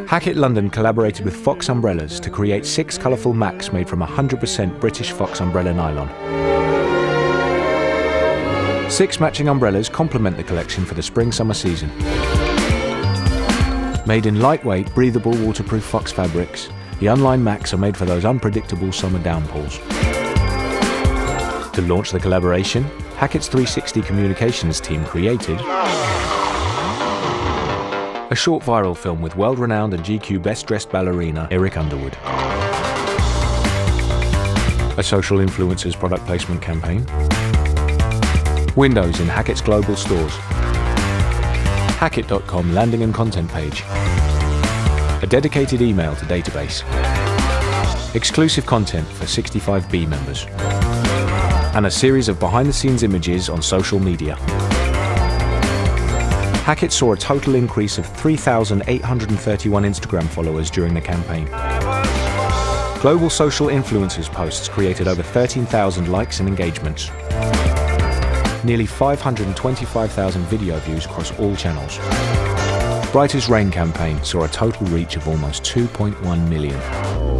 Hackett London collaborated with Fox Umbrellas to create 6 colourful Macs made from 100% British Fox umbrella nylon. 6 matching umbrellas complement the collection for the spring-summer season. Made in lightweight, breathable, waterproof Fox fabrics, the unlined Macs are made for those unpredictable summer downpours. To launch the collaboration, Hackett's 360 communications team created a short viral film with world-renowned and GQ best-dressed ballerina Eric Underwood, a social influencers product placement campaign, windows in Hackett's global stores, Hackett.com landing and content page, a dedicated email to database, exclusive content for 65B members, and a series of behind-the-scenes images on social media. Hackett saw a total increase of 3,831 Instagram followers during the campaign. Global social influencers posts created over 13,000 likes and engagements. Nearly 525,000 video views across all channels. Bright as Rain campaign saw a total reach of almost 2.1 million.